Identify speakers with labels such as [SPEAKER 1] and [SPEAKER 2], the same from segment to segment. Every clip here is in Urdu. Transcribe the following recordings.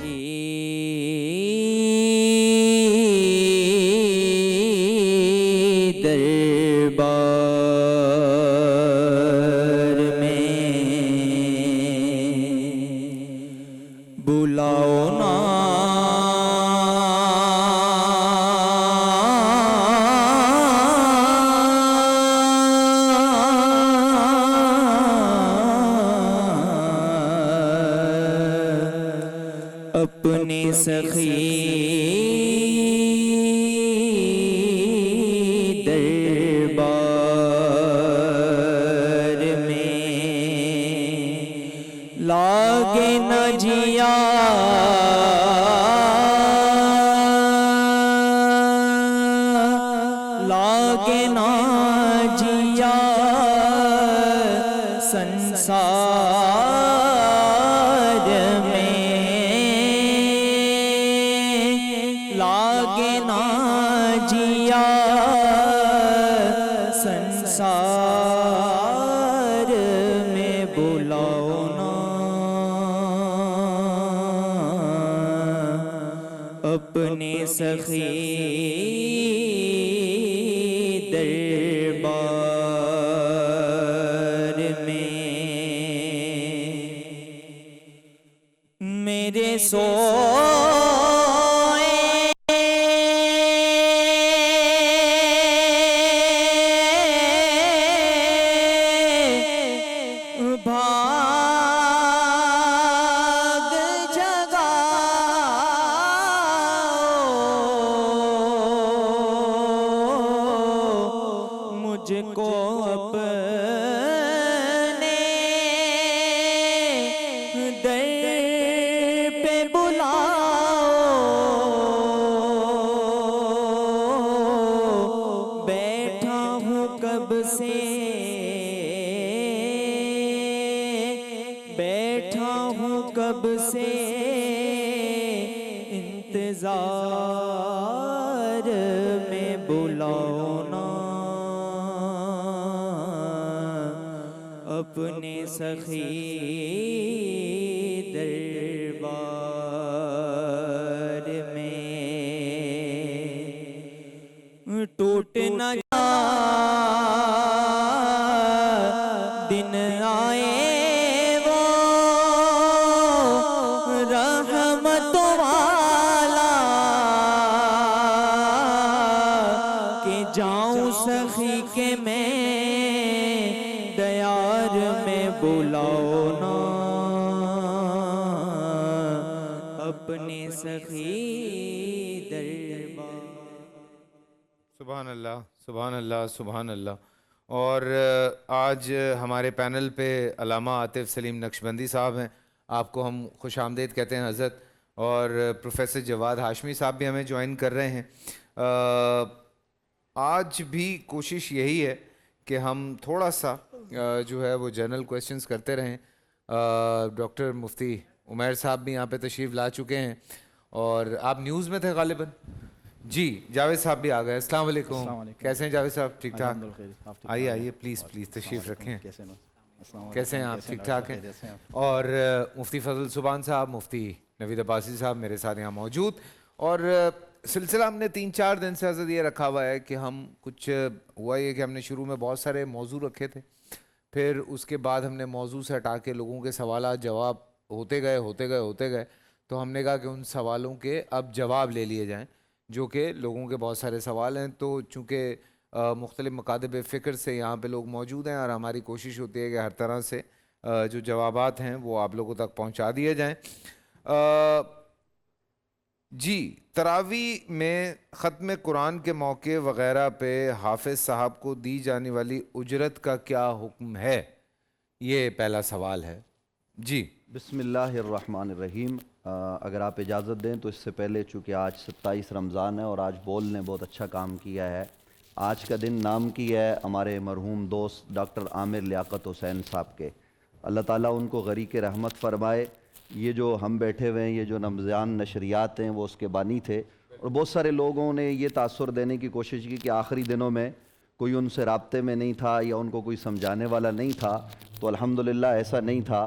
[SPEAKER 1] سخی دربار میں بلاؤ نا اپنے سخی دربار میں لاگے نہ جیا لاگے نہ جیا سنسار میں لاگے نہ جیا سنسار میں بلاؤ نا اپنے سخی دربار میں میرے بھاگ جگاؤ مجھ کو اپنے در پہ بلاؤ بیٹھا ہوں کب سے بیٹھا ہوں کب سے انتظار میں بلاؤ نا اپنے سخی دربار میں ٹوٹ نہ دن آئے وہ رحمت والا کہ جاؤں سخی کے میں دیار میں بلاؤ نا اپنے سخی دربار.
[SPEAKER 2] سبحان اللہ سبحان اللہ سبحان اللہ. اور آج ہمارے پینل پہ علامہ عاطف سلیم نقشبندی صاحب ہیں. آپ کو ہم خوش آمدید کہتے ہیں حضرت. اور پروفیسر جواد ہاشمی صاحب بھی ہمیں جوائن کر رہے ہیں. آج بھی کوشش یہی ہے کہ ہم تھوڑا سا جو ہے وہ جنرل کویسچنز کرتے رہیں. ڈاکٹر مفتی عمیر صاحب بھی یہاں پہ تشریف لا چکے ہیں اور آپ نیوز میں تھے غالباً. جی جاوید صاحب بھی آ گئے. السلام علیکم. کیسے ہیں جاوید صاحب؟ ٹھیک ٹھاک. آئیے آئیے پلیز پلیز تشریف رکھیں. کیسے ہیں آپ؟ ٹھیک ٹھاک ہیں. اور مفتی فضل سبحان صاحب، مفتی نوید عباسی صاحب میرے ساتھ یہاں موجود. اور سلسلہ ہم نے 3-4 دن سے حضرت یہ رکھا ہوا ہے کہ ہم کچھ ہوا یہ کہ ہم نے شروع میں بہت سارے موضوع رکھے تھے، پھر اس کے بعد ہم نے موضوع سے ہٹا کے لوگوں کے سوالات جواب ہوتے گئے تو ہم نے کہا کہ ان سوالوں کے اب جواب لے لیے جائیں، جو کہ لوگوں کے بہت سارے سوال ہیں. تو چونکہ مختلف مکاتب فکر سے یہاں پہ لوگ موجود ہیں اور ہماری کوشش ہوتی ہے کہ ہر طرح سے جو جوابات ہیں وہ آپ لوگوں تک پہنچا دیے جائیں. جی تراویح میں ختم قرآن کے موقع وغیرہ پہ حافظ صاحب کو دی جانے والی اجرت کا کیا حکم ہے؟ یہ پہلا سوال ہے. جی
[SPEAKER 3] بسم اللہ الرحمن الرحیم. اگر آپ اجازت دیں تو اس سے پہلے چونکہ آج 27 رمضان ہے اور آج بول نے بہت اچھا کام کیا ہے. آج کا دن نام کی ہے ہمارے مرحوم دوست ڈاکٹر عامر لیاقت حسین صاحب کے. اللہ تعالیٰ ان کو غریق رحمت فرمائے. یہ جو ہم بیٹھے ہوئے ہیں، یہ جو رمضان نشریات ہیں، وہ اس کے بانی تھے. اور بہت سارے لوگوں نے یہ تاثر دینے کی کوشش کی کہ آخری دنوں میں کوئی ان سے رابطے میں نہیں تھا یا ان کو کوئی سمجھانے والا نہیں تھا. تو الحمدللہ ایسا نہیں تھا.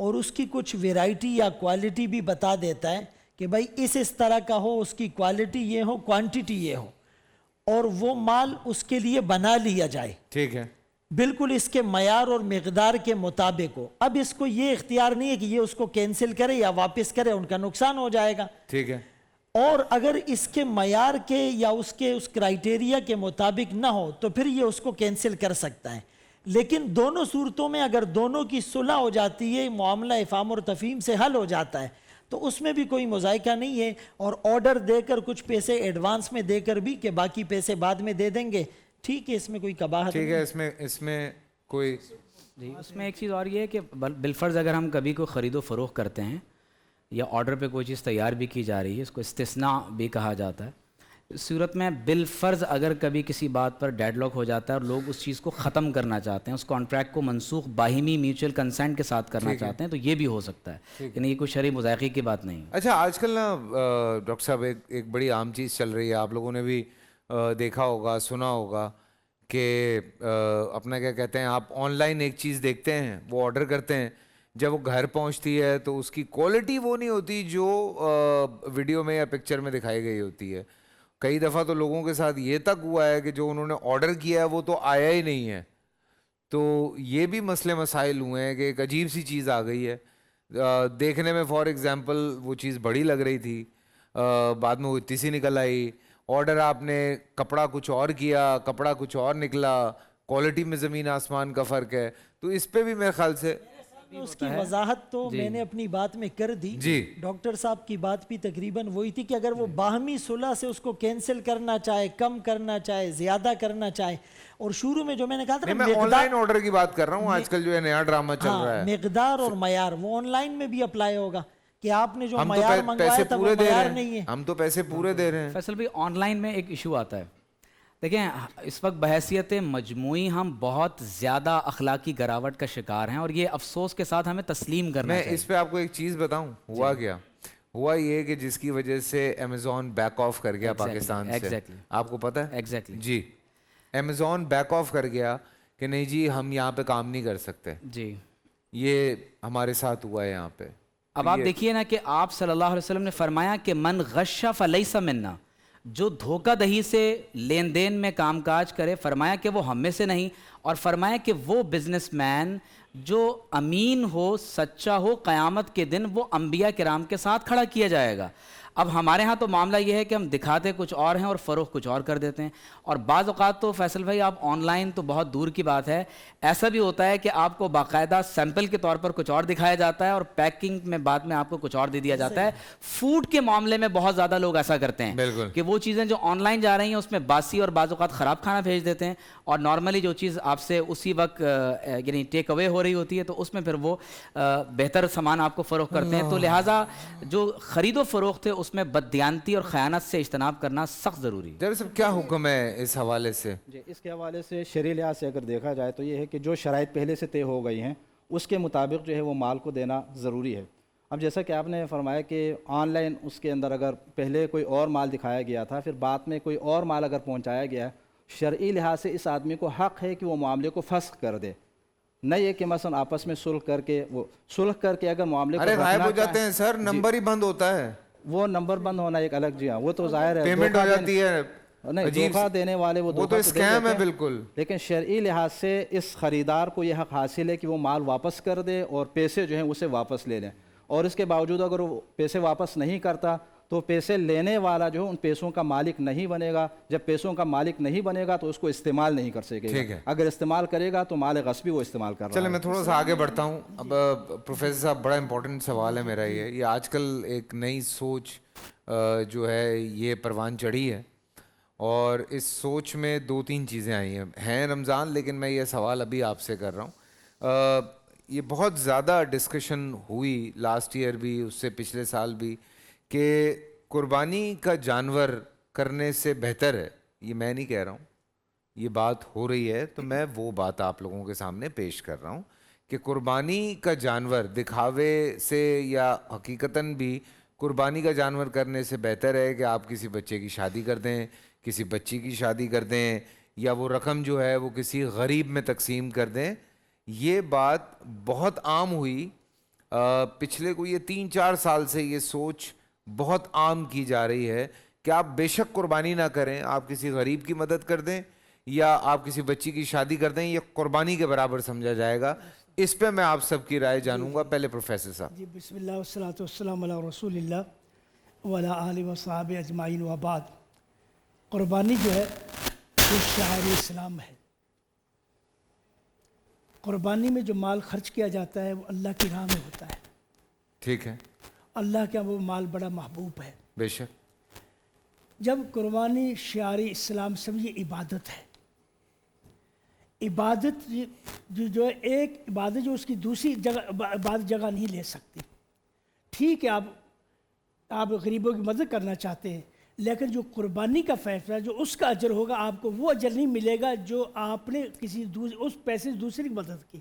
[SPEAKER 4] اور اس کی کچھ ویرائٹی یا کوالٹی بھی بتا دیتا ہے کہ بھائی اس طرح کا ہو، اس کی کوالٹی یہ ہو، کوانٹٹی یہ ہو، اور وہ مال اس کے لیے بنا لیا جائے
[SPEAKER 2] ٹھیک ہے،
[SPEAKER 4] بالکل اس کے معیار اور مقدار کے مطابق ہو. اب اس کو یہ اختیار نہیں ہے کہ یہ اس کو کینسل کرے یا واپس کرے، ان کا نقصان ہو جائے گا.
[SPEAKER 2] ٹھیک ہے.
[SPEAKER 4] اور اگر اس کے معیار کے یا اس کرائٹیریا کے مطابق نہ ہو تو پھر یہ اس کو کینسل کر سکتا ہے. لیکن دونوں صورتوں میں اگر دونوں کی صلح ہو جاتی ہے، معاملہ افہام اور تفہیم سے حل ہو جاتا ہے، تو اس میں بھی کوئی مذائقہ نہیں ہے. اور آرڈر دے کر کچھ پیسے ایڈوانس میں دے کر بھی کہ باقی پیسے بعد میں دے دیں گے، ٹھیک ہے، اس میں کوئی قباحت
[SPEAKER 2] ٹھیک ہے. اس میں کوئی
[SPEAKER 5] جی اس میں ایک چیز اور یہ ہے کہ بالفرض اگر ہم کبھی کوئی خرید و فروخت کرتے ہیں یا آرڈر پہ کوئی چیز تیار بھی کی جا رہی ہے، اس کو استثناء بھی کہا جاتا ہے. اس صورت میں بالفرض اگر کبھی کسی بات پر ڈیڈ لاک ہو جاتا ہے اور لوگ اس چیز کو ختم کرنا چاہتے ہیں، اس کانٹریکٹ کو منسوخ باہمی میوچل کنسنٹ کے ساتھ کرنا چاہتے ہیں، تو یہ بھی ہو سکتا ہے. یعنی یہ کوئی شرعی مذائقے کی بات نہیں.
[SPEAKER 2] اچھا، آج کل نا ڈاکٹر صاحب ایک بڑی عام چیز چل رہی ہے، آپ لوگوں نے بھی دیکھا ہوگا، سنا ہوگا کہ اپنا کیا کہتے ہیں، آپ آن لائن ایک چیز دیکھتے ہیں، وہ آرڈر کرتے ہیں، جب وہ گھر پہنچتی ہے تو اس کی کوالٹی وہ نہیں ہوتی جو ویڈیو میں یا پکچر میں دکھائی گئی ہوتی ہے. کئی دفعہ تو لوگوں کے ساتھ یہ تک ہوا ہے کہ جو انہوں نے آرڈر کیا ہے وہ تو آیا ہی نہیں ہے. تو یہ بھی مسئلے مسائل ہوئے ہیں کہ ایک عجیب سی چیز آ گئی ہے. دیکھنے میں فار ایگزامپل وہ چیز بڑی لگ رہی تھی، بعد میں وہ اتنی سی نکل آئی. آرڈر آپ نے کپڑا کچھ اور کیا، کپڑا کچھ اور نکلا، کوالٹی میں زمین آسمان کا فرق ہے. تو اس پہ بھی میرے خیال سے
[SPEAKER 4] اس کی وضاحت تو میں نے اپنی بات میں کر دی. ڈاکٹر صاحب کی بات بھی تقریباً وہی تھی کہ اگر وہ باہمی صلح سے اس کو کینسل کرنا چاہے، کم کرنا چاہے، زیادہ کرنا چاہے، اور شروع میں جو میں نے کہا تھا
[SPEAKER 2] میں آن لائن آرڈر کی بات کر رہا ہوں، آج کل جو ہے نیا ڈرامہ چل رہا ہے،
[SPEAKER 4] مقدار اور معیار، وہ آن لائن میں بھی اپلائی ہوگا کہ آپ نے جو معیار منگوایا تھا وہ معیار نہیں ہے.
[SPEAKER 2] ہم تو پیسے پورے دے رہے ہیں.
[SPEAKER 5] فیصل بھائی آن لائن میں ایک ایشو آتا ہے. دیکھیں اس وقت بحیثیت مجموعی ہم بہت زیادہ اخلاقی گراوٹ کا شکار ہیں، اور یہ افسوس کے ساتھ ہمیں تسلیم کرنا
[SPEAKER 2] میں
[SPEAKER 5] چاہیے.
[SPEAKER 2] اس پہ آپ کو ایک چیز بتاؤں، ہوا کیا؟ ہوا یہ کہ جس کی وجہ سے امیزون بیک آف کر گیا پاکستان سے. آپ کو پتا ہے؟
[SPEAKER 5] ایگزیکٹلی
[SPEAKER 2] جی، امیزون بیک آف کر گیا کہ نہیں جی ہم یہاں پہ کام نہیں کر سکتے.
[SPEAKER 5] جی
[SPEAKER 2] یہ ہمارے ساتھ ہوا ہے یہاں پہ.
[SPEAKER 5] اب آپ دیکھیے نا کہ آپ صلی اللہ علیہ وسلم نے فرمایا کہ من غش فلیس منا، جو دھوکہ دہی سے لین دین میں کام کاج کرے، فرمایا کہ وہ ہم میں سے نہیں. اور فرمایا کہ وہ بزنس مین جو امین ہو، سچا ہو، قیامت کے دن وہ انبیاء کرام کے ساتھ کھڑا کیا جائے گا. اب ہمارے ہاں تو معاملہ یہ ہے کہ ہم دکھاتے کچھ اور ہیں اور فروخت کچھ اور کر دیتے ہیں. اور بعض اوقات تو فیصل بھائی آپ آن لائن تو بہت دور کی بات ہے، ایسا بھی ہوتا ہے کہ آپ کو باقاعدہ سیمپل کے طور پر کچھ اور دکھایا جاتا ہے اور پیکنگ میں بعد میں آپ کو کچھ اور دے دیا جاتا ہے. فوڈ کے معاملے میں بہت زیادہ لوگ ایسا کرتے ہیں کہ وہ چیزیں جو آن لائن جا رہی ہیں اس میں باسی اور بعض اوقات خراب کھانا بھیج دیتے ہیں، اور نارملی جو چیز آپ سے اسی وقت یعنی ٹیک اوے ہو رہی ہوتی ہے تو اس میں پھر وہ بہتر سامان آپ کو فروخت کرتے ہیں. تو لہٰذا جو خرید و فروخت ہے اس میں بددیانتی اور خیانت سے اجتناب کرنا سخت ضروری ہے.
[SPEAKER 2] جناب صاحب کیا حکم ہے اس حوالے سے؟
[SPEAKER 6] جی اس کے حوالے سے شرعی لحاظ سے اگر دیکھا جائے تو یہ ہے کہ جو شرائط پہلے سے طے ہو گئی ہیں اس کے مطابق جو ہے وہ مال کو دینا ضروری ہے. اب جیسا کہ آپ نے فرمایا کہ آن لائن اس کے اندر اگر پہلے کوئی اور مال دکھایا گیا تھا، پھر بعد میں کوئی اور مال اگر پہنچایا گیا ہے، شرعی لحاظ سے اس آدمی کو حق ہے کہ وہ معاملے کو فسخ کر دے. نہ یہ کہ مثلا آپس میں صلح کر کے اگر معاملے کو
[SPEAKER 2] غائب ہو جاتے ہیں سر، نمبر ہی بند ہوتا ہے.
[SPEAKER 6] وہ نمبر بند ہونا ایک الگ، جی ہاں وہ تو ظاہر ہے،
[SPEAKER 2] پیمنٹ ہو جاتی ہے،
[SPEAKER 6] نہیں دھوکہ دینے والے وہ
[SPEAKER 2] تو اسکیم ہے بالکل.
[SPEAKER 6] لیکن شرعی لحاظ سے اس خریدار کو یہ حق حاصل ہے کہ وہ مال واپس کر دے اور پیسے جو ہیں اسے واپس لے لیں. اور اس کے باوجود اگر وہ پیسے واپس نہیں کرتا تو پیسے لینے والا جو ان پیسوں کا مالک نہیں بنے گا. جب پیسوں کا مالک نہیں بنے گا تو اس کو استعمال نہیں کر سکے گا. اگر استعمال کرے گا تو مال غصبی وہ استعمال کر رہا ہے.
[SPEAKER 2] چلے میں تھوڑا سا آگے بڑھتا ہوں. اب پروفیسر صاحب بڑا امپورٹنٹ سوال ہے میرا، یہ آج کل ایک نئی سوچ جو ہے یہ پروان چڑھی ہے، اور اس سوچ میں 2-3 چیزیں آئی ہیں رمضان، لیکن میں یہ سوال ابھی آپ سے کر رہا ہوں. یہ بہت زیادہ ڈسکشن ہوئی لاسٹ ایئر بھی، اس سے پچھلے سال بھی، کہ قربانی کا جانور کرنے سے بہتر ہے. یہ میں نہیں کہہ رہا ہوں، یہ بات ہو رہی ہے، تو میں وہ بات آپ لوگوں کے سامنے پیش کر رہا ہوں کہ قربانی کا جانور دکھاوے سے یا حقیقتاً بھی قربانی کا جانور کرنے سے بہتر ہے کہ آپ کسی بچے کی شادی کر دیں، کسی بچی کی شادی کر دیں، یا وہ رقم جو ہے وہ کسی غریب میں تقسیم کر دیں. یہ بات بہت عام ہوئی پچھلے کو یہ 3-4 سال سے یہ سوچ بہت عام کی جا رہی ہے کہ آپ بے شک قربانی نہ کریں, آپ کسی غریب کی مدد کر دیں یا آپ کسی بچی کی شادی کر دیں, یہ قربانی کے برابر سمجھا جائے گا. اس پہ میں آپ سب کی رائے جانوں گا. پہلے پروفیسر صاحب.
[SPEAKER 7] جی بسم اللہ والصلاۃ والسلام علی رسول اللہ وعلی آلہ وصحبہ اجمعین وبعد. قربانی جو ہے وہ شعائر اسلام ہے. قربانی میں جو مال خرچ کیا جاتا ہے وہ اللہ کی راہ میں ہوتا ہے.
[SPEAKER 2] ٹھیک ہے.
[SPEAKER 7] اللہ کا وہ مال بڑا محبوب ہے.
[SPEAKER 2] بے شک.
[SPEAKER 7] جب قربانی شعائر اسلام سمجھے عبادت ہے. عبادت جو ہے ایک عبادت جو اس کی دوسری جگہ عبادت جگہ نہیں لے سکتی. ٹھیک ہے آپ غریبوں کی مدد کرنا چاہتے ہیں, لیکن جو قربانی کا فیصلہ جو اس کا اجر ہوگا آپ کو وہ اجر نہیں ملے گا جو آپ نے کسی اس پیسے سے دوسری کی مدد کی.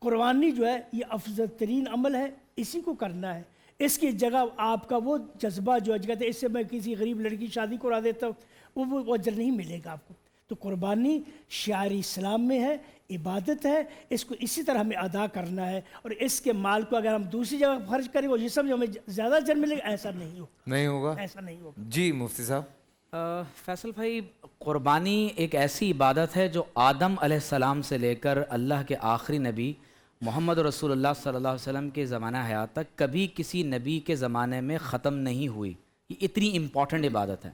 [SPEAKER 7] قربانی جو ہے یہ افضل ترین عمل ہے, اسی کو کرنا ہے. اس کی جگہ آپ کا وہ جذبہ جو کہتے ہیں اس سے میں کسی غریب لڑکی کی شادی کرا دیتا ہوں, وہ اجر نہیں ملے گا آپ کو. تو قربانی شعائر اسلام میں ہے, عبادت ہے, اس کو اسی طرح ہمیں ادا کرنا ہے. اور اس کے مال کو اگر ہم دوسری جگہ خرچ کریں وہ یہ سمجھ ہمیں زیادہ اجر ملے گا, ایسا نہیں ہوگا.
[SPEAKER 2] ایسا نہیں ہوگا.
[SPEAKER 7] ایسا.
[SPEAKER 2] جی مفتی صاحب.
[SPEAKER 5] فیصل بھائی, قربانی ایک ایسی عبادت ہے جو آدم علیہ السلام سے لے کر اللہ کے آخری نبی محمد رسول اللہ صلی اللہ علیہ وسلم کے زمانہ حیات تک کبھی کسی نبی کے زمانے میں ختم نہیں ہوئی. یہ اتنی امپورٹنٹ عبادت ہے.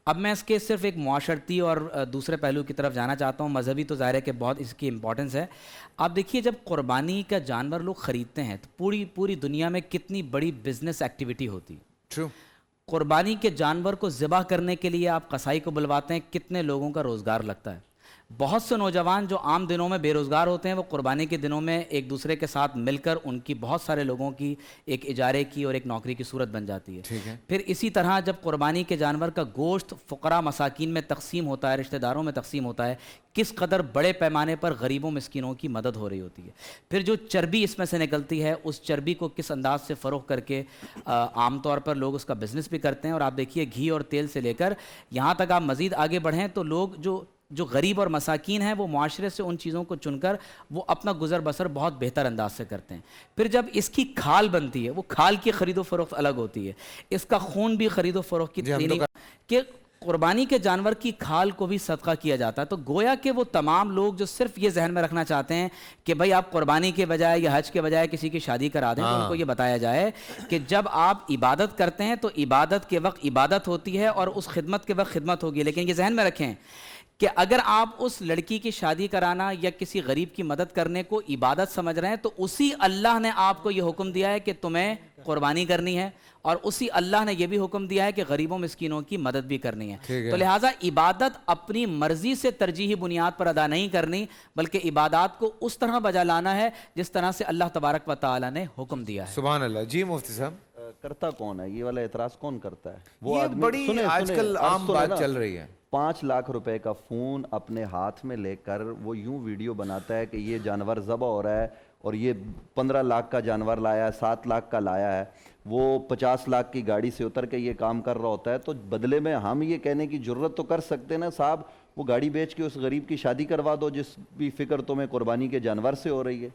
[SPEAKER 5] اب میں اس کے صرف ایک معاشرتی اور دوسرے پہلو کی طرف جانا چاہتا ہوں. مذہبی تو ظاہر ہے کہ بہت اس کی امپورٹنس ہے. آپ دیکھیے جب قربانی کا جانور لوگ خریدتے ہیں تو پوری دنیا میں کتنی بڑی بزنس ایکٹیویٹی ہوتی ہے.
[SPEAKER 2] ٹرو.
[SPEAKER 5] قربانی کے جانور کو ذبح کرنے کے لیے آپ قصائی کو بلواتے ہیں, کتنے لوگوں کا روزگار لگتا ہے. بہت سے نوجوان جو عام دنوں میں بے روزگار ہوتے ہیں وہ قربانی کے دنوں میں ایک دوسرے کے ساتھ مل کر ان کی بہت سارے لوگوں کی ایک اجارے کی اور ایک نوکری کی صورت بن جاتی ہے. پھر اسی طرح جب قربانی کے جانور کا گوشت فقراء مساکین میں تقسیم ہوتا ہے, رشتہ داروں میں تقسیم ہوتا ہے, کس قدر بڑے پیمانے پر غریبوں مسکینوں کی مدد ہو رہی ہوتی ہے. پھر جو چربی اس میں سے نکلتی ہے اس چربی کو کس انداز سے فروخت کر کے عام طور پر لوگ اس کا بزنس بھی کرتے ہیں. اور آپ دیکھیے گھی اور تیل سے لے کر یہاں تک آپ مزید آگے بڑھیں تو لوگ جو غریب اور مساکین ہیں وہ معاشرے سے ان چیزوں کو چن کر وہ اپنا گزر بسر بہت بہتر انداز سے کرتے ہیں. پھر جب اس کی کھال بنتی ہے وہ کھال کی خرید و فروخت الگ ہوتی ہے, اس کا خون بھی خرید و فروخت کی کہ قربانی کے جانور کی کھال کو بھی صدقہ کیا جاتا ہے. تو گویا کہ وہ تمام لوگ جو صرف یہ ذہن میں رکھنا چاہتے ہیں کہ بھائی آپ قربانی کے بجائے یا حج کے بجائے کسی کی شادی کرا دیں, تو ان کو یہ بتایا جائے کہ جب آپ عبادت کرتے ہیں تو عبادت کے وقت عبادت ہوتی ہے اور اس خدمت کے وقت خدمت ہوگی. لیکن یہ ذہن میں رکھیں کہ اگر آپ اس لڑکی کی شادی کرانا یا کسی غریب کی مدد کرنے کو عبادت سمجھ رہے ہیں تو اسی اللہ نے آپ کو یہ حکم دیا ہے کہ تمہیں قربانی کرنی ہے, اور اسی اللہ نے یہ بھی حکم دیا ہے کہ غریبوں مسکینوں کی مدد بھی کرنی ہے. تو لہٰذا عبادت اپنی مرضی سے ترجیحی بنیاد پر ادا نہیں کرنی, بلکہ عبادات کو اس طرح بجا لانا ہے جس طرح سے اللہ تبارک و تعالی نے حکم دیا ہے.
[SPEAKER 2] سبحان اللہ. جی مفتی صاحب.
[SPEAKER 3] کرتا کون ہے یہ والا اعتراض, کون کرتا ہے؟ وہ
[SPEAKER 2] یہ
[SPEAKER 3] آدمی
[SPEAKER 2] بڑی آج کل عام بات چل رہی ہے.
[SPEAKER 3] 5 لاکھ روپے کا فون اپنے ہاتھ میں لے کر وہ یوں ویڈیو بناتا ہے کہ یہ جانور ذبح ہو رہا ہے اور یہ 15 لاکھ کا جانور لایا ہے, 7 لاکھ کا لایا ہے. وہ 50 لاکھ کی گاڑی سے اتر کے یہ کام کر رہا ہوتا ہے. تو بدلے میں ہم یہ کہنے کی جرت تو کر سکتے نا صاحب, وہ گاڑی بیچ کے اس غریب کی شادی کروا دو جس بھی فکر تمہیں قربانی کے جانور سے ہو رہی ہے.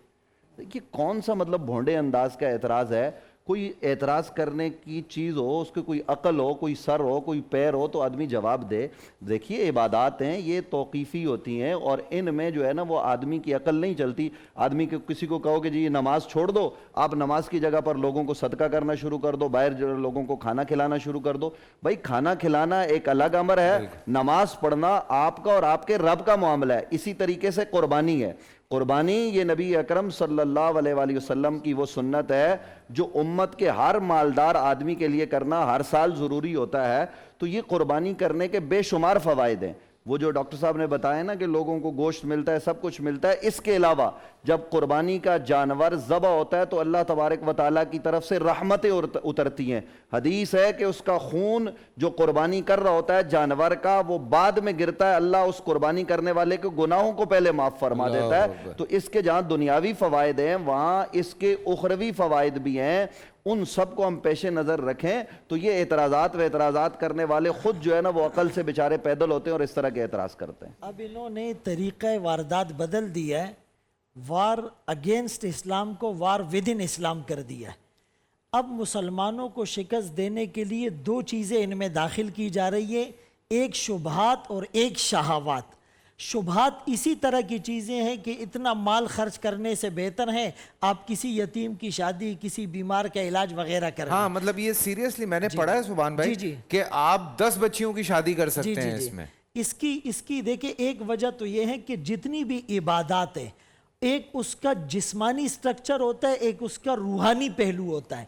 [SPEAKER 3] یہ کون سا مطلب بھونڈے انداز کا اعتراض ہے؟ کوئی اعتراض کرنے کی چیز ہو, اس کے کوئی عقل ہو, کوئی سر ہو, کوئی پیر ہو تو آدمی جواب دے. دیکھیے عبادات ہیں یہ توقیفی ہوتی ہیں اور ان میں جو ہے نا وہ آدمی کی عقل نہیں چلتی. آدمی کے کسی کو کہو کہ جی یہ نماز چھوڑ دو, آپ نماز کی جگہ پر لوگوں کو صدقہ کرنا شروع کر دو, باہر جو لوگوں کو کھانا کھلانا شروع کر دو. بھائی کھانا کھلانا ایک الگ امر ہے, نماز پڑھنا آپ کا اور آپ کے رب کا معاملہ ہے. اسی طریقے سے قربانی ہے. قربانی یہ نبی اکرم صلی اللہ علیہ وآلہ وسلم کی وہ سنت ہے جو امت کے ہر مالدار آدمی کے لیے کرنا ہر سال ضروری ہوتا ہے. تو یہ قربانی کرنے کے بے شمار فوائد ہیں. وہ جو ڈاکٹر صاحب نے بتایا نا کہ لوگوں کو گوشت ملتا ہے, سب کچھ ملتا ہے. اس کے علاوہ جب قربانی کا جانور ذبح ہوتا ہے تو اللہ تبارک و تعالیٰ کی طرف سے رحمتیں اترتی ہیں. حدیث ہے کہ اس کا خون جو قربانی کر رہا ہوتا ہے جانور کا وہ بعد میں گرتا ہے, اللہ اس قربانی کرنے والے کے گناہوں کو پہلے معاف فرما دیتا ہے. تو اس کے جہاں دنیاوی فوائد ہیں وہاں اس کے اخروی فوائد بھی ہیں. ان سب کو ہم پیش نظر رکھیں تو یہ اعتراضات کرنے والے خود جو ہے نا وہ عقل سے بیچارے پیدل ہوتے ہیں اور اس طرح کے اعتراض کرتے ہیں.
[SPEAKER 4] اب انہوں نے طریقہ واردات بدل دیا ہے. وار اگینسٹ اسلام کو وار ود ان اسلام کر دیا ہے. اب مسلمانوں کو شکست دینے کے لیے دو چیزیں ان میں داخل کی جا رہی ہے, ایک شبہات اور ایک شہوات. شبہات اسی طرح کی چیزیں ہیں کہ اتنا مال خرچ کرنے سے بہتر ہے آپ کسی یتیم کی شادی, کسی بیمار کا علاج وغیرہ کریں.
[SPEAKER 2] ہاں مطلب یہ سیریسلی میں نے پڑھا ہے سبحان بھائی کہ آپ 10 بچیوں کی شادی کر سکتے ہیں اس میں.
[SPEAKER 4] اس کی دیکھیں ایک وجہ تو یہ ہے کہ جتنی بھی عبادات ہیں, ایک اس کا جسمانی سٹرکچر ہوتا ہے, ایک اس کا روحانی پہلو ہوتا ہے.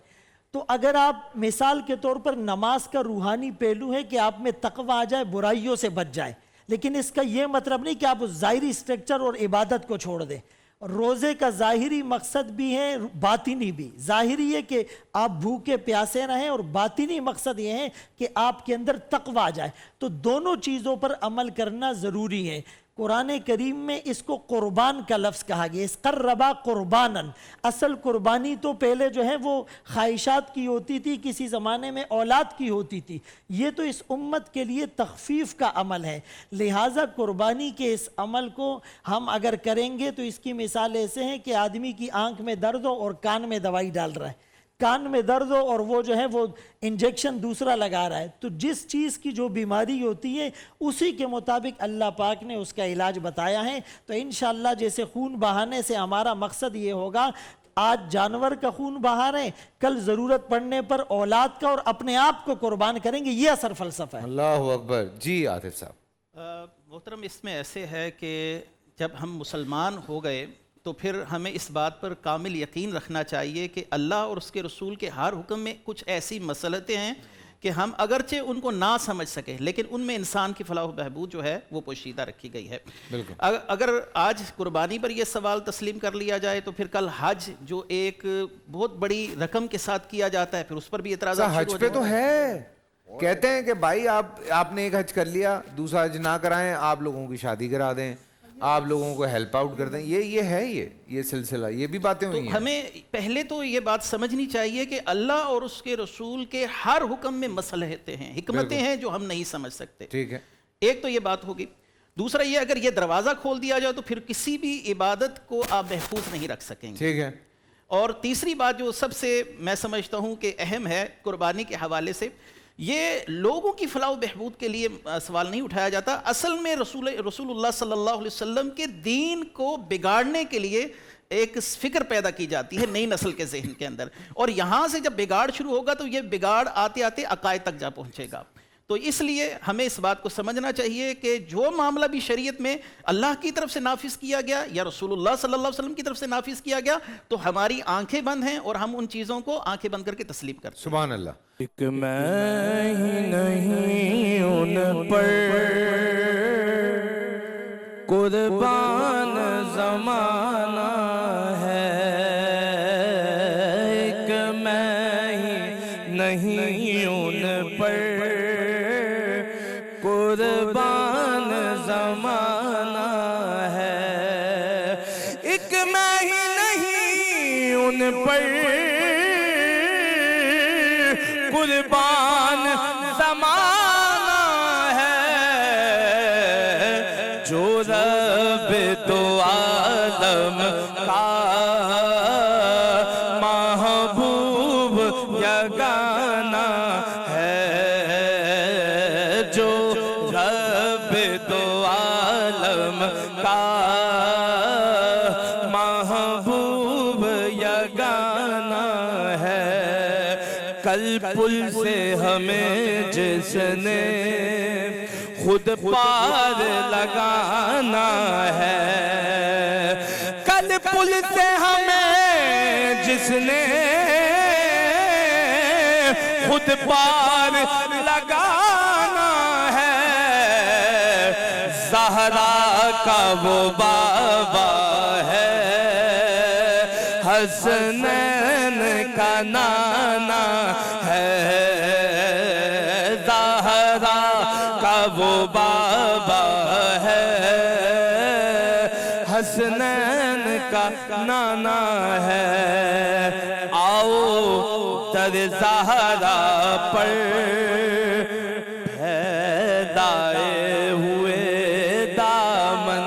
[SPEAKER 4] تو اگر آپ مثال کے طور پر نماز کا روحانی پہلو ہے کہ آپ میں تقوی آ جائے, برائیوں سے بچ جائے, لیکن اس کا یہ مطلب نہیں کہ آپ اس ظاہری سٹرکچر اور عبادت کو چھوڑ دیں. روزے کا ظاہری مقصد بھی ہے, باطنی بھی. ظاہری ہے کہ آپ بھوکے پیاسے رہیں, اور باطنی مقصد یہ ہے کہ آپ کے اندر تقوی آ جائے. تو دونوں چیزوں پر عمل کرنا ضروری ہے. قرآن کریم میں اس کو قربان کا لفظ کہا گیا, اس قربا قربانن. اصل قربانی تو پہلے جو ہے وہ خواہشات کی ہوتی تھی, کسی زمانے میں اولاد کی ہوتی تھی. یہ تو اس امت کے لیے تخفیف کا عمل ہے. لہٰذا قربانی کے اس عمل کو ہم اگر کریں گے تو اس کی مثال ایسے ہیں کہ آدمی کی آنکھ میں درد ہو اور کان میں دوائی ڈال رہا ہے, کان میں درد ہو اور وہ جو ہے وہ انجیکشن دوسرا لگا رہا ہے. تو جس چیز کی جو بیماری ہوتی ہے اسی کے مطابق اللہ پاک نے اس کا علاج بتایا ہے. تو انشاءاللہ جیسے خون بہانے سے ہمارا مقصد یہ ہوگا, آج جانور کا خون بہا رہے ہیں, کل ضرورت پڑنے پر اولاد کا اور اپنے آپ کو قربان کریں گے. یہ اثر فلسفہ ہے.
[SPEAKER 2] اللہ اکبر. جی عاطف صاحب.
[SPEAKER 8] محترم اس میں ایسے ہے کہ جب ہم مسلمان ہو گئے تو پھر ہمیں اس بات پر کامل یقین رکھنا چاہیے کہ اللہ اور اس کے رسول کے ہر حکم میں کچھ ایسی مصلحتیں ہیں کہ ہم اگرچہ ان کو نہ سمجھ سکیں لیکن ان میں انسان کی فلاح و بہبود جو ہے وہ پوشیدہ رکھی گئی ہے. اگر آج قربانی پر یہ سوال تسلیم کر لیا جائے تو پھر کل حج جو ایک بہت بڑی رقم کے ساتھ کیا جاتا ہے, پھر اس پر بھی اعتراضات
[SPEAKER 2] حج پہ تو ہے, کہتے ہیں کہ بھائی آپ نے ایک حج کر لیا, دوسرا حج نہ کرائیں, آپ لوگوں کی شادی کرا دیں, آپ لوگوں کو ہیلپ آؤٹ کر دیں. یہ ہے یہ سلسلہ, یہ بھی باتیں ہوئی ہیں.
[SPEAKER 8] ہمیں پہلے تو یہ بات سمجھنی چاہیے کہ اللہ اور اس کے رسول کے ہر حکم میں مصلحتیں ہیں, حکمتیں ہیں جو ہم نہیں سمجھ سکتے.
[SPEAKER 2] ٹھیک ہے,
[SPEAKER 8] ایک تو یہ بات ہوگی. دوسرا یہ اگر یہ دروازہ کھول دیا جائے تو پھر کسی بھی عبادت کو آپ محفوظ نہیں رکھ سکیں گے.
[SPEAKER 2] ٹھیک ہے.
[SPEAKER 8] اور تیسری بات جو سب سے میں سمجھتا ہوں کہ اہم ہے قربانی کے حوالے سے, یہ لوگوں کی فلاح و بہبود کے لیے سوال نہیں اٹھایا جاتا. اصل میں رسول اللہ صلی اللہ علیہ وسلم کے دین کو بگاڑنے کے لیے ایک فکر پیدا کی جاتی ہے نئی نسل کے ذہن کے اندر, اور یہاں سے جب بگاڑ شروع ہوگا تو یہ بگاڑ آتے آتے عقائد تک جا پہنچے گا. تو اس لیے ہمیں اس بات کو سمجھنا چاہیے کہ جو معاملہ بھی شریعت میں اللہ کی طرف سے نافذ کیا گیا یا رسول اللہ صلی اللہ علیہ وسلم کی طرف سے نافذ کیا گیا تو ہماری آنکھیں بند ہیں اور ہم ان چیزوں کو آنکھیں بند کر کے تسلیم کرتے ہیں.
[SPEAKER 2] سبحان اللہ.
[SPEAKER 1] ایک میں ہی نہیں ان پر قربان زمانہ ہے, ایک میں ہی نہیں ان پر قربان زمانہ ہے, ایک میں ہی نہیں ان پر قربان زمانہ ہے, جو رب تو عالم کا محبوب یگانہ ہے, جو رب تو عالم کا محبوب یگانہ ہے. کل پل سے ہمیں جس نے خود پار لگانا ہے, کل پل سے ہمیں جس نے خود پار لگانا ہے, زہرا کا وہ بابا ہے, حسنین کا نانا ہے, زہرا کا وہ بابا ہے, حسنین کا نانا ہے. آؤ در زہرا پر پیدائے ہوئے دامن,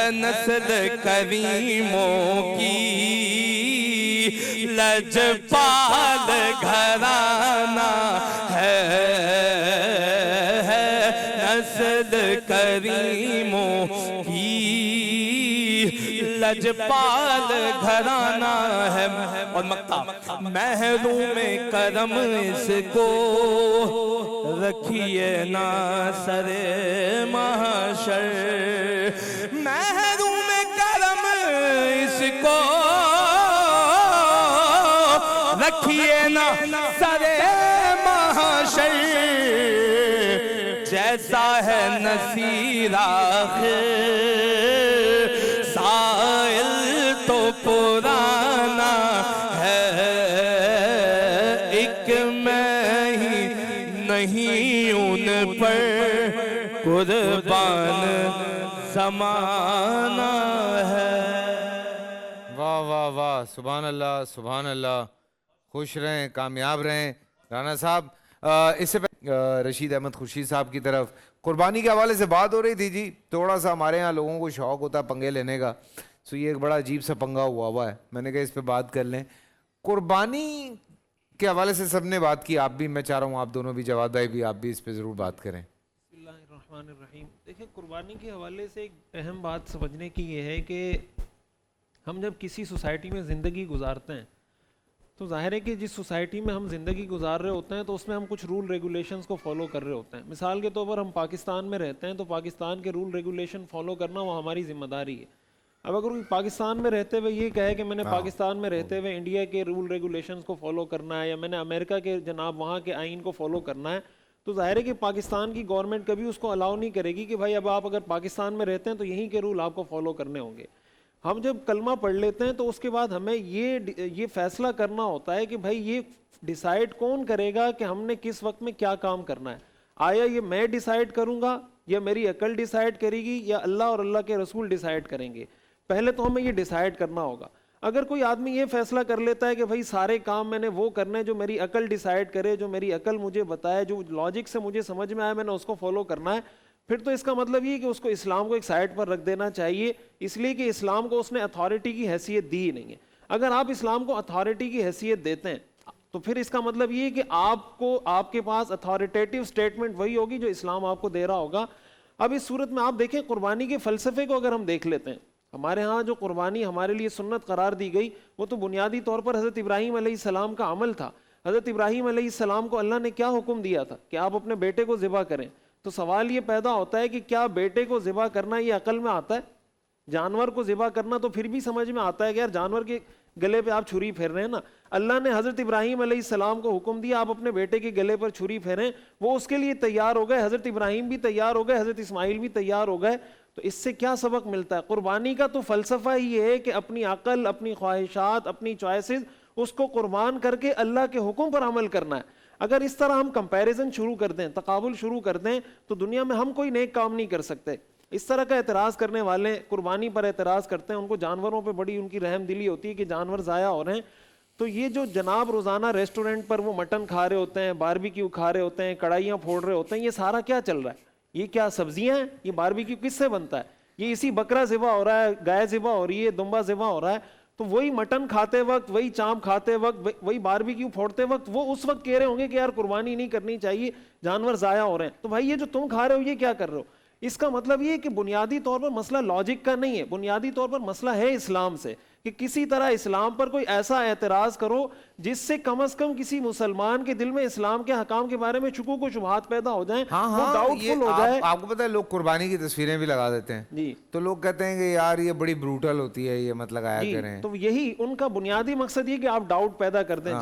[SPEAKER 1] ہے نسل کریموں کی، لجپال گھرانہ ہے نسل کریموں کی، لجپال گھرانہ ہے۔ اور مقطع محروم کرم اس کو رکھیے نا سر محشر، محروم کرم اس کو رکھیے نا سر محشر، جیسا ہے نصیر آخر سائل تو پرانا ہے، ایک میں ہی نہیں ان پر قربان زمانہ ہے۔
[SPEAKER 2] واہ واہ واہ، سبحان اللہ سبحان اللہ، خوش رہیں، کامیاب رہیں۔ رانا صاحب اس سے رشید احمد خورشید صاحب کی طرف قربانی کے حوالے سے بات ہو رہی تھی جی، تھوڑا سا ہمارے ہاں لوگوں کو شوق ہوتا ہے پنگے لینے کا، سو یہ ایک بڑا عجیب سا پنگا ہوا ہے، میں نے کہا اس پہ بات کر لیں۔ قربانی کے حوالے سے سب نے بات کی، آپ بھی، میں چاہ رہا ہوں آپ دونوں بھی، جواد بھائی بھی، آپ بھی اس پہ ضرور بات کریں۔
[SPEAKER 9] بسم اللہ الرحمن الرحیم۔ دیکھیں قربانی کے حوالے سے ایک اہم بات سمجھنے کی یہ ہے کہ ہم جب کسی سوسائٹی میں زندگی گزارتے ہیں تو ظاہر ہے کہ جس سوسائٹی میں ہم زندگی گزار رہے ہوتے ہیں تو اس میں ہم کچھ رول ریگولیشنز کو فالو کر رہے ہوتے ہیں۔ مثال کے طور پر ہم پاکستان میں رہتے ہیں تو پاکستان کے رول ریگولیشن فالو کرنا وہ ہماری ذمہ داری ہے۔ اب اگر کوئی پاکستان میں رہتے ہوئے یہ کہے کہ میں نے پاکستان میں رہتے ہوئے انڈیا کے رول ریگولیشنز کو فالو کرنا ہے، یا میں نے امریکہ کے جناب وہاں کے آئین کو فالو کرنا ہے، تو ظاہر ہے کہ پاکستان کی گورنمنٹ کبھی اس کو الاؤ نہیں کرے گی کہ بھائی اب آپ اگر پاکستان میں رہتے ہیں تو یہیں کے رول آپ کو فالو کرنے ہوں گے۔ ہم جب کلمہ پڑھ لیتے ہیں تو اس کے بعد ہمیں یہ فیصلہ کرنا ہوتا ہے کہ بھائی یہ ڈیسائیڈ کون کرے گا کہ ہم نے کس وقت میں کیا کام کرنا ہے۔ آیا یہ میں ڈیسائیڈ کروں گا، یا میری عقل ڈیسائیڈ کرے گی، یا اللہ اور اللہ کے رسول ڈیسائیڈ کریں گے؟ پہلے تو ہمیں یہ ڈیسائیڈ کرنا ہوگا۔ اگر کوئی آدمی یہ فیصلہ کر لیتا ہے کہ بھائی سارے کام میں نے وہ کرنے جو میری عقل ڈیسائیڈ کرے، جو میری عقل مجھے بتائے، جو لاجک سے مجھے سمجھ میں آئے، میں نے اس کو فالو کرنا ہے، پھر تو اس کا مطلب یہ کہ اس کو اسلام کو ایک سائڈ پر رکھ دینا چاہیے، اس لیے کہ اسلام کو اس نے اتھارٹی کی حیثیت دی ہی نہیں ہے۔ اگر آپ اسلام کو اتھارٹی کی حیثیت دیتے ہیں تو پھر اس کا مطلب یہ کہ آپ کے پاس اتھارٹیٹیو سٹیٹمنٹ وہی ہوگی جو اسلام آپ کو دے رہا ہوگا۔ اب اس صورت میں آپ دیکھیں قربانی کے فلسفے کو اگر ہم دیکھ لیتے ہیں، ہمارے ہاں جو قربانی ہمارے لیے سنت قرار دی گئی وہ تو بنیادی طور پر حضرت ابراہیم علیہ السلام کا عمل تھا۔ حضرت ابراہیم علیہ السلام کو اللہ نے کیا حکم دیا تھا کہ آپ اپنے بیٹے کو ذبح کریں، تو سوال یہ پیدا ہوتا ہے کہ کیا بیٹے کو ذبح کرنا یہ عقل میں آتا ہے؟ جانور کو ذبح کرنا تو پھر بھی سمجھ میں آتا ہے کہ یار جانور کے گلے پہ آپ چھری پھیر رہے ہیں نا۔ اللہ نے حضرت ابراہیم علیہ السلام کو حکم دیا آپ اپنے بیٹے کے گلے پر چھری پھیریں، وہ اس کے لیے تیار ہو گئے، حضرت ابراہیم بھی تیار ہو گئے، حضرت اسماعیل بھی تیار ہو گئے۔ تو اس سے کیا سبق ملتا ہے؟ قربانی کا تو فلسفہ ہی ہے کہ اپنی عقل، اپنی خواہشات، اپنی چوائسز اس کو قربان کر کے اللہ کے حکم پر عمل کرنا ہے۔ اگر اس طرح ہم کمپیریزن شروع کر دیں، تقابل شروع کر دیں، تو دنیا میں ہم کوئی نیک کام نہیں کر سکتے۔ اس طرح کا اعتراض کرنے والے قربانی پر اعتراض کرتے ہیں، ان کو جانوروں پہ بڑی ان کی رحم دلی ہوتی ہے کہ جانور ضائع ہو رہے ہیں۔ تو یہ جو جناب روزانہ ریسٹورنٹ پر وہ مٹن کھا رہے ہوتے ہیں، باربیکیو کھا رہے ہوتے ہیں، کڑھائیاں پھوڑ رہے ہوتے ہیں، یہ سارا کیا چل رہا ہے؟ یہ کیا سبزیاں ہیں؟ یہ باربیکیو کس سے بنتا ہے؟ یہ اسی بکرا ذبح ہو رہا ہے، گائے ذبح ہو رہی ہے، دمبا ذبح ہو رہا ہے، تو وہی مٹن کھاتے وقت، وہی چامپ کھاتے وقت، وہی باربیکیو پھوڑتے وقت وہ اس وقت کہہ رہے ہوں گے کہ یار قربانی نہیں کرنی چاہیے، جانور ضائع ہو رہے ہیں۔ تو بھائی یہ جو تم کھا رہے ہو یہ کیا کر رہے ہو؟ اس کا مطلب یہ کہ بنیادی طور پر مسئلہ لاجک کا نہیں ہے، بنیادی طور پر مسئلہ ہے اسلام سے، کہ کسی طرح اسلام پر کوئی ایسا اعتراض کرو جس سے کم از کم کسی مسلمان کے دل میں اسلام کے حکام کے بارے میں شکوک و شبہات پیدا ہو جائیں، وہ ڈاؤٹ فل ہو جائے۔
[SPEAKER 2] آپ کو پتہ ہے لوگ قربانی کی تصویریں بھی لگا دیتے ہیں
[SPEAKER 9] جی،
[SPEAKER 2] تو لوگ کہتے ہیں کہ یار یہ بڑی بروٹل ہوتی ہے، یہ مت لگایا کریں۔
[SPEAKER 9] تو یہی ان کا بنیادی مقصد یہ کہ آپ ڈاؤٹ پیدا کر دیں۔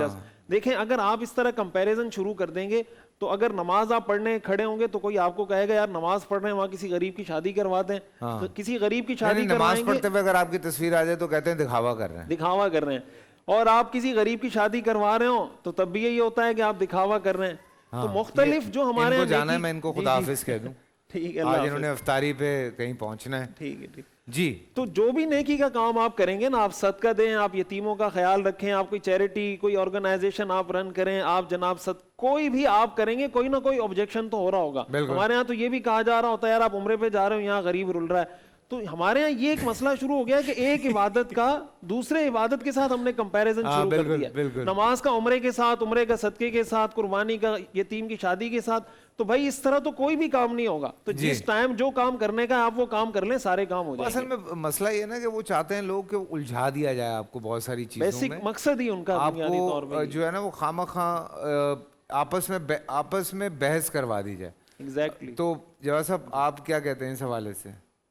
[SPEAKER 9] دیکھیں اگر آپ اس طرح کمپیریزن شروع کر دیں گے تو اگر نماز آپ پڑھنے کھڑے ہوں گے تو کوئی آپ کو کہے گا یار نماز پڑھ رہے ہیں، وہاں کسی غریب کی شادی کروا دیں، تو کسی غریب کی شادی
[SPEAKER 2] نماز پڑھتے ہوئے اگر آپ کی تصویر آ جائے تو کہتے ہیں دکھاوا کر رہے ہیں،
[SPEAKER 9] دکھاوا کر رہے ہیں، اور آپ کسی غریب کی شادی کروا رہے ہوں تو تب بھی یہی ہوتا ہے کہ آپ دکھاوا کر رہے ہیں۔ تو مختلف جو ہمارے
[SPEAKER 2] ان کو جانا ہے، میں ان کو خدا حافظ کہہ دوں،
[SPEAKER 9] ٹھیک ہے،
[SPEAKER 2] آج انہوں نے افطاری پہ کہیں پہنچنا ہے۔
[SPEAKER 9] ٹھیک ہے، ٹھیک
[SPEAKER 2] جی،
[SPEAKER 9] تو جو بھی نیکی کا کام آپ کریں گے نا، آپ صدقہ دیں، آپ یتیموں کا خیال رکھیں، آپ کوئی چیریٹی، کوئی آرگنائزیشن آپ رن کریں، آپ جناب کوئی بھی آپ کریں گے، کوئی نہ کوئی آبجیکشن تو ہو رہا ہوگا۔ ہمارے ہاں تو یہ بھی کہا جا رہا ہوتا ہے یار آپ عمرے پہ جا رہے ہو، یہاں غریب رل رہا ہے، تو ہمارے ہاں یہ ایک مسئلہ شروع ہو گیا کہ ایک عبادت کا دوسرے عبادت کے ساتھ ہم نے کمپیریزن شروع کر دیا. نماز کا عمرے کے ساتھ, عمرے کا صدقے کے ساتھ, قربانی کا یتیم کی شادی کے ساتھ. تو بھائی اس طرح تو کوئی بھی کام نہیں ہوگا. تو جس ٹائم جو کام کرنے کا آپ وہ کام کر لیں, سارے کام ہو جائیں.
[SPEAKER 2] اصل میں مسئلہ یہ نا کہ وہ چاہتے ہیں لوگ کہ الجھا دیا جائے آپ کو بہت ساری چیزوں میں.
[SPEAKER 9] بیسک مقصد ہی ان کا بنیادی طور پہ
[SPEAKER 2] جو ہے نا وہ خواہ آپس میں بحث کروا دی جائے.
[SPEAKER 9] ایگزیکٹلی.
[SPEAKER 2] تو جواز صاحب آپ کیا کہتے ہیں اس حوالے سے؟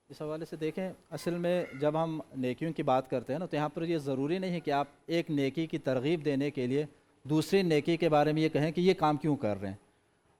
[SPEAKER 6] اس حوالے سے دیکھیں, اصل میں جب ہم نیکیوں کی بات کرتے ہیں نا, تو یہاں پر یہ ضروری نہیں ہے کہ آپ ایک نیکی کی ترغیب دینے کے لیے دوسری نیکی کے بارے میں یہ کہیں کہ یہ کام کیوں کر رہے ہیں.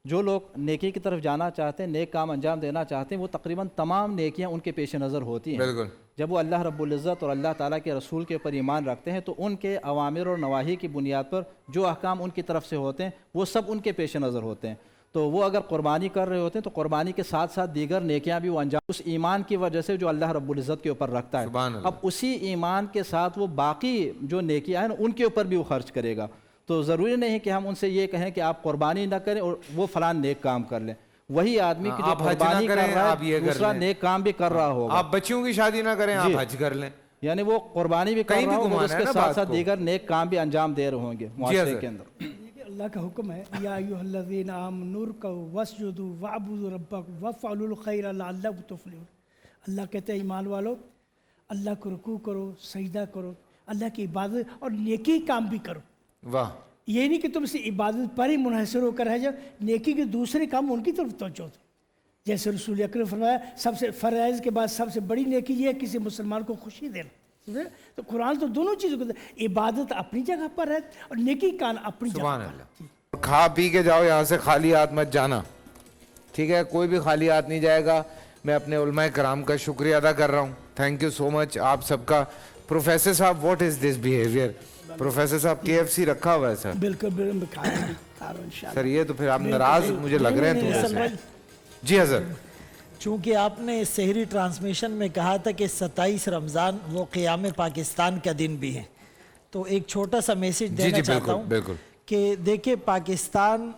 [SPEAKER 6] جو لوگ نیکی کی طرف جانا چاہتے ہیں, نیک کام انجام دینا چاہتے ہیں, وہ تقریباً تمام نیکیاں ان کے پیش نظر ہوتی ہیں.
[SPEAKER 2] بالکل.
[SPEAKER 6] جب وہ اللہ رب العزت اور اللہ تعالیٰ کے رسول کے اوپر ایمان رکھتے ہیں تو ان کے اوامر اور نواہی کی بنیاد پر جو احکام ان کی طرف سے ہوتے ہیں وہ سب ان کے پیش نظر ہوتے ہیں. تو وہ اگر قربانی کر رہے ہوتے ہیں تو قربانی کے ساتھ ساتھ دیگر نیکیاں بھی وہ انجام اس ایمان کی وجہ سے جو اللہ رب العزت کے اوپر رکھتا ہے. اب اسی ایمان کے ساتھ وہ باقی جو نیکیاں ہیں نا ان کے اوپر بھی وہ خرچ کرے گا. تو ضروری نہیں کہ ہم ان سے یہ کہیں کہ آپ قربانی نہ کریں اور وہ فلان نیک کام کر لیں. وہی آدمی کی جو قربانی کر رہا ہے دوسرا نیک کام بھی کر رہا ہوگا.
[SPEAKER 2] آپ بچیوں کی شادی نہ کریں, آپ حج کر لیں.
[SPEAKER 6] یعنی وہ قربانی بھی کر رہا ہوگا, اس کے ساتھ ساتھ دیگر نیک کام بھی انجام دے رہے ہوں گے معاشرے کے اندر.
[SPEAKER 7] اللہ کا حکم ہے, یا ایھا الذین آمنوا ارکعوا واسجدوا واعبدوا ربکم وافعلوا الخیر لعلکم تفلحون. اللہ کہتے ہیں ایمان والو, اللہ کو رکوع کرو, سجدہ کرو, اللہ کی عبادت اور نیکی کام بھی کرو.
[SPEAKER 2] واہ.
[SPEAKER 7] یہ نہیں کہ تم سے عبادت پر ہی منحصر ہو کر رہ جاؤ, نیکی کے دوسرے کام ان کی طرف توجہ دو. جیسے رسول اکرم فرمایا سب سے فرائض کے بعد سب سے بڑی نیکی یہ ہے کسی مسلمان کو خوشی دینا. تو قرآن تو دونوں چیزوں کو, عبادت اپنی جگہ پر ہے اور نیکی کان اپنی جگہ پر.
[SPEAKER 2] کھا پی کے جاؤ یہاں سے, خالی ہاتھ مت جانا, ٹھیک ہے؟ کوئی بھی خالی ہاتھ نہیں جائے گا. میں اپنے علماء کرام کا شکریہ ادا کر رہا ہوں. تھینک یو سو مچ آپ سب کا. پروفیسر صاحب, what is this behaviour? Professor صاحب KFC رکھا ہوا ہے سر.
[SPEAKER 7] بالکل
[SPEAKER 2] سر یہ تو پھر آپ ناراض مجھے لگ رہے ہیں تھوڑے سے. جی حضرت.
[SPEAKER 4] چونکہ آپ نے سحری ٹرانسمیشن میں کہا تھا کہ 27 رمضان وہ قیام پاکستان کا دن بھی ہے, تو ایک چھوٹا سا میسیج دینا چاہتا ہوں کہ دیکھیں پاکستان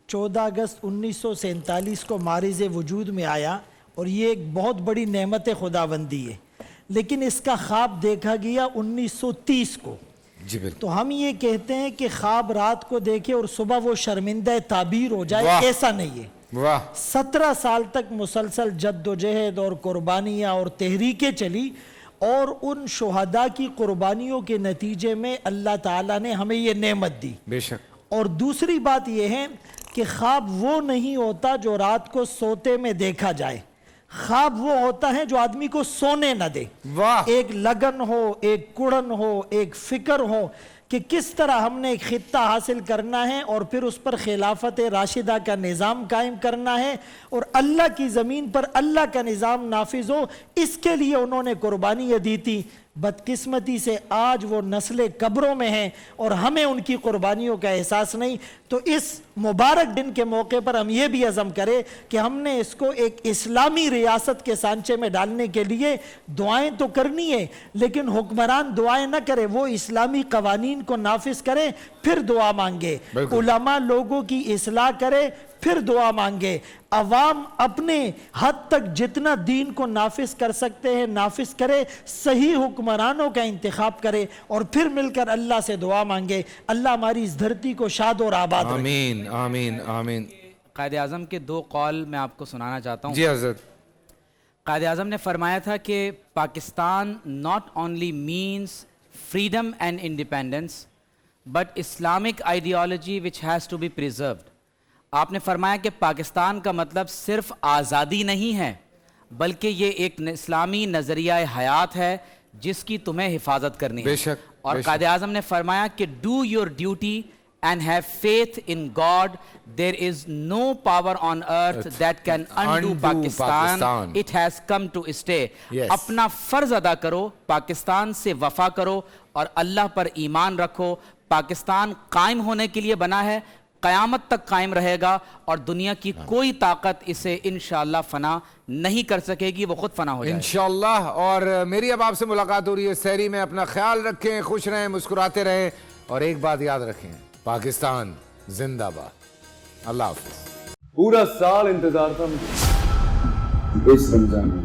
[SPEAKER 4] 14 اگست 1947 کو مارز وجود میں آیا اور یہ ایک بہت بڑی نعمت خداوندی ہے, لیکن اس کا خواب دیکھا گیا 1930 کو. تو ہم یہ کہتے ہیں کہ خواب رات کو دیکھے اور صبح وہ شرمندہ تعبیر ہو جائے, ایسا نہیں ہے. 17 سال تک مسلسل جد و جہد اور قربانیاں اور تحریکیں چلی, اور ان شہداء کی قربانیوں کے نتیجے میں اللہ تعالیٰ نے ہمیں یہ نعمت دی.
[SPEAKER 2] بے شک.
[SPEAKER 4] اور دوسری بات یہ ہے کہ خواب وہ نہیں ہوتا جو رات کو سوتے میں دیکھا جائے, خواب وہ ہوتا ہے جو آدمی کو سونے نہ دے. ایک لگن ہو, ایک کڑن ہو, ایک فکر ہو کہ کس طرح ہم نے ایک خطہ حاصل کرنا ہے اور پھر اس پر خلافت راشدہ کا نظام قائم کرنا ہے اور اللہ کی زمین پر اللہ کا نظام نافذ ہو. اس کے لیے انہوں نے قربانیاں دی تھی. بدقسمتی سے آج وہ نسلیں قبروں میں ہیں اور ہمیں ان کی قربانیوں کا احساس نہیں. تو اس مبارک دن کے موقع پر ہم یہ بھی عزم کریں کہ ہم نے اس کو ایک اسلامی ریاست کے سانچے میں ڈالنے کے لیے دعائیں تو کرنی ہے, لیکن حکمران دعائیں نہ کرے, وہ اسلامی قوانین کو نافذ کرے پھر دعا مانگے, علماء لوگوں کی اصلاح کرے پھر دعا مانگے, عوام اپنے حد تک جتنا دین کو نافذ کر سکتے ہیں نافذ کرے, صحیح حکمرانوں کا انتخاب کرے اور پھر مل کر اللہ سے دعا مانگے. اللہ ہماری اس دھرتی کو شاد اور آباد رکھے.
[SPEAKER 2] آمین آمین آمین.
[SPEAKER 5] قائد اعظم کے 2 قول میں آپ کو سنانا چاہتا ہوں.
[SPEAKER 2] جی حضرت.
[SPEAKER 5] قائد اعظم نے فرمایا تھا کہ Pakistan not only means freedom and independence but Islamic ideology which has to be preserved. آپ نے فرمایا کہ پاکستان کا مطلب صرف آزادی نہیں ہے بلکہ یہ ایک اسلامی نظریہ حیات ہے جس کی تمہیں حفاظت کرنی ہے. اور قائد اعظم نے فرمایا کہ do your duty and have faith in God. There is no power on earth that can undo Pakistan. It has come to stay. اپنا فرض ادا کرو, پاکستان سے وفا کرو اور اللہ پر ایمان رکھو. پاکستان قائم ہونے کے لیے بنا ہے, قیامت تک قائم رہے گا اور دنیا کی کوئی طاقت اسے انشاءاللہ فنا نہیں کر سکے گی, وہ خود فنا ہو جائے
[SPEAKER 2] انشاءاللہ. اور میری اب آپ سے ملاقات ہو رہی ہے سحری میں. اپنا خیال رکھیں, خوش رہیں, مسکراتے رہیں اور ایک بات یاد رکھیں, پاکستان زندہ باد. اللہ حافظ.
[SPEAKER 10] پورا سال انتظار تھا اس رمضان میں